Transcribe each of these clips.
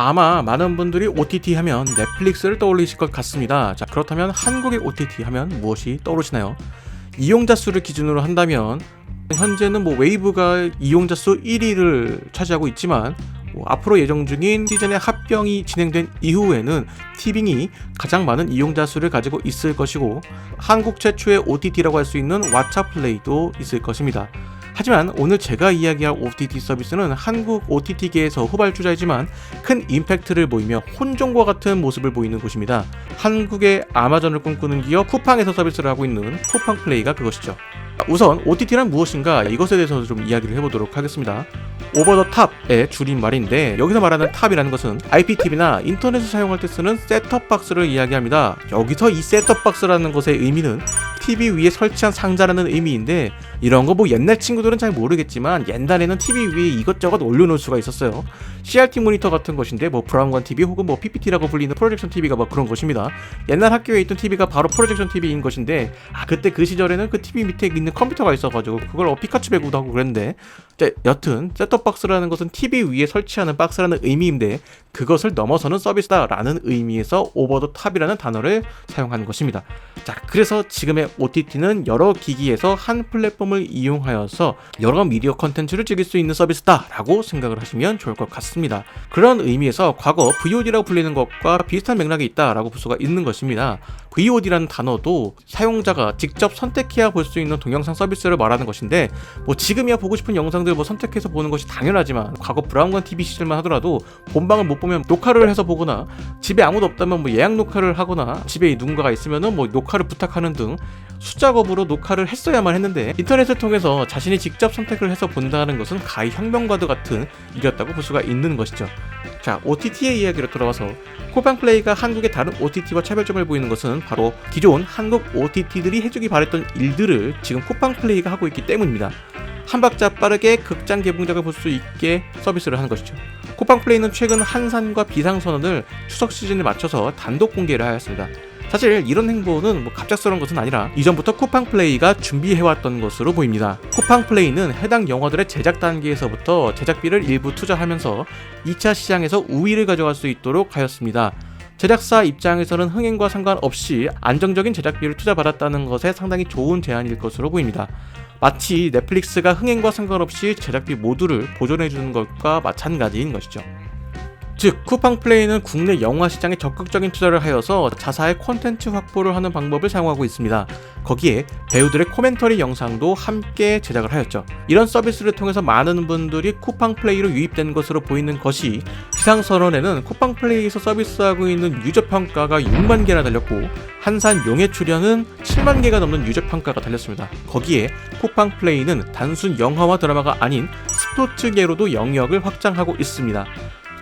아마 많은 분들이 OTT 하면 넷플릭스를 떠올리실 것 같습니다. 자, 그렇다면 한국의 OTT 하면 무엇이 떠오르시나요? 이용자 수를 기준으로 한다면 현재는 웨이브가 이용자 수 1위를 차지하고 있지만 앞으로 예정 중인 시즌의 합병이 진행된 이후에는 티빙이 가장 많은 이용자 수를 가지고 있을 것이고, 한국 최초의 OTT라고 할 수 있는 왓챠플레이도 있을 것입니다. 하지만 오늘 제가 이야기할 OTT 서비스는 한국 OTT계에서 후발주자이지만 큰 임팩트를 보이며 혼종과 같은 모습을 보이는 곳입니다. 한국의 아마존을 꿈꾸는 기업 쿠팡에서 서비스를 하고 있는 쿠팡플레이가 그것이죠. 우선 OTT란 무엇인가, 이것에 대해서 좀 이야기를 해보도록 하겠습니다. 오버 더 탑의 줄임말인데, 여기서 말하는 탑이라는 것은 IPTV나 인터넷을 사용할 때 쓰는 셋톱박스를 이야기합니다. 여기서 이 셋톱박스라는 것의 의미는 TV 위에 설치한 상자라는 의미인데, 이런 거 옛날 친구들은 잘 모르겠지만 옛날에는 TV 위에 이것저것 올려놓을 수가 있었어요. CRT 모니터 같은 것인데 브라운관 TV 혹은 PPT라고 불리는 프로젝션 TV가 그런 것입니다. 옛날 학교에 있던 TV가 바로 프로젝션 TV인 것인데, 그때 그 시절에는 그 TV 밑에 있는 컴퓨터가 있어가지고 그걸 피카츄 배구도 하고 그랬는데, 여튼 셋톱박스라는 것은 TV 위에 설치하는 박스라는 의미인데, 그것을 넘어서는 서비스다라는 의미에서 오버 더 탑이라는 단어를 사용하는 것입니다. 자, 그래서 지금의 OTT는 여러 기기에서 한 플랫폼을 이용하여서 여러 미디어 컨텐츠를 즐길 수 있는 서비스다라고 생각을 하시면 좋을 것 같습니다. 그런 의미에서 과거 VOD라고 불리는 것과 비슷한 맥락이 있다라고 볼 수가 있는 것입니다. VOD라는 단어도 사용자가 직접 선택해야 볼 수 있는 동영상 서비스를 말하는 것인데, 지금이야 보고 싶은 영상들 선택해서 보는 것이 당연하지만 과거 브라운관 TV 시절만 하더라도 본방을 못 보면 녹화를 해서 보거나, 집에 아무도 없다면 예약 녹화를 하거나, 집에 누군가가 있으면은 녹화를 부탁하는 등 수작업으로 녹화를 했어야만 했는데, 인터넷을 통해서 자신이 직접 선택을 해서 본다는 것은 가히 혁명과도 같은 일이었다고 볼 수가 있는 것이죠. 자, OTT의 이야기로 돌아와서 쿠팡플레이가 한국의 다른 OTT와 차별점을 보이는 것은 바로 기존 한국 OTT들이 해주기 바랬던 일들을 지금 쿠팡플레이가 하고 있기 때문입니다. 한 박자 빠르게 극장 개봉작을 볼 수 있게 서비스를 하는 것이죠. 쿠팡플레이는 최근 한산과 비상선언을 추석 시즌에 맞춰서 단독 공개를 하였습니다. 사실 이런 행보는 갑작스러운 것은 아니라 이전부터 쿠팡플레이가 준비해왔던 것으로 보입니다. 쿠팡플레이는 해당 영화들의 제작 단계에서부터 제작비를 일부 투자하면서 2차 시장에서 우위를 가져갈 수 있도록 하였습니다. 제작사 입장에서는 흥행과 상관없이 안정적인 제작비를 투자받았다는 것에 상당히 좋은 제안일 것으로 보입니다. 마치 넷플릭스가 흥행과 상관없이 제작비 모두를 보존해주는 것과 마찬가지인 것이죠. 즉, 쿠팡플레이는 국내 영화 시장에 적극적인 투자를 하여서 자사의 콘텐츠 확보를 하는 방법을 사용하고 있습니다. 거기에 배우들의 코멘터리 영상도 함께 제작을 하였죠. 이런 서비스를 통해서 많은 분들이 쿠팡플레이로 유입된 것으로 보이는 것이, 비상선언에는 쿠팡플레이에서 서비스하고 있는 유저평가가 6만 개나 달렸고, 한산 용의 출연은 7만 개가 넘는 유저평가가 달렸습니다. 거기에 쿠팡플레이는 단순 영화와 드라마가 아닌 스포츠계로도 영역을 확장하고 있습니다.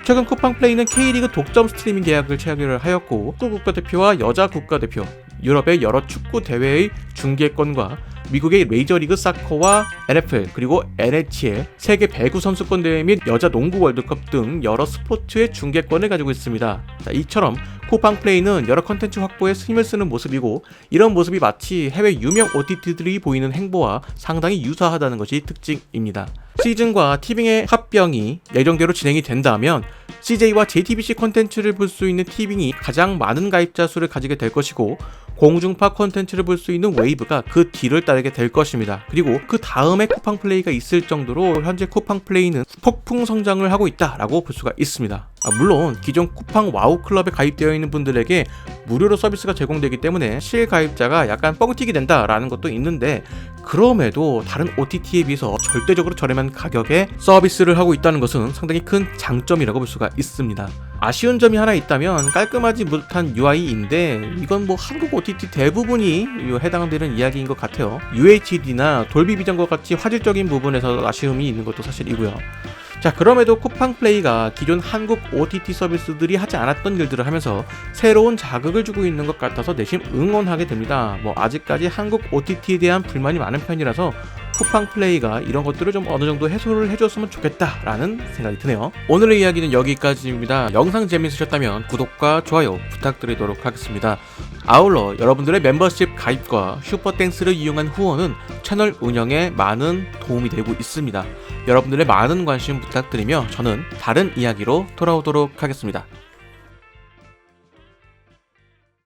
최근 쿠팡플레이는 K리그 독점 스트리밍 계약을 체결을 하였고, 축구 국가대표와 여자 국가대표, 유럽의 여러 축구 대회의 중계권과 미국의 메이저리그 사커와 NFL, 그리고 NHL, 세계 배구 선수권 대회 및 여자 농구 월드컵 등 여러 스포츠의 중계권을 가지고 있습니다. 자, 이처럼 쿠팡플레이는 여러 컨텐츠 확보에 힘을 쓰는 모습이고, 이런 모습이 마치 해외 유명 OTT들이 보이는 행보와 상당히 유사하다는 것이 특징입니다. 시즌과 티빙의 합병이 예정대로 진행이 된다면 CJ와 JTBC 콘텐츠를 볼 수 있는 티빙이 가장 많은 가입자 수를 가지게 될 것이고, 공중파 콘텐츠를 볼 수 있는 웨이브가 그 뒤를 따르게 될 것입니다. 그리고 그 다음에 쿠팡플레이가 있을 정도로 현재 쿠팡플레이는 폭풍 성장을 하고 있다라고 볼 수가 있습니다. 물론 기존 쿠팡 와우 클럽에 가입되어 있는 분들에게 무료로 서비스가 제공되기 때문에 실가입자가 약간 뻥튀기 된다라는 것도 있는데, 그럼에도 다른 OTT에 비해서 절대적으로 저렴한 가격에 서비스를 하고 있다는 것은 상당히 큰 장점이라고 볼 수가 있습니다. 아쉬운 점이 하나 있다면 깔끔하지 못한 UI인데, 이건 한국 OTT 대부분이 해당되는 이야기인 것 같아요. UHD나 돌비 비전과 같이 화질적인 부분에서 아쉬움이 있는 것도 사실이고요. 자, 그럼에도 쿠팡플레이가 기존 한국 OTT 서비스들이 하지 않았던 일들을 하면서 새로운 자극을 주고 있는 것 같아서 내심 응원하게 됩니다. 아직까지 한국 OTT에 대한 불만이 많은 편이라서 쿠팡 플레이가 이런 것들을 좀 어느 정도 해소를 해줬으면 좋겠다라는 생각이 드네요. 오늘의 이야기는 여기까지입니다. 영상 재밌으셨다면 구독과 좋아요 부탁드리도록 하겠습니다. 아울러 여러분들의 멤버십 가입과 슈퍼땡스를 이용한 후원은 채널 운영에 많은 도움이 되고 있습니다. 여러분들의 많은 관심 부탁드리며 저는 다른 이야기로 돌아오도록 하겠습니다.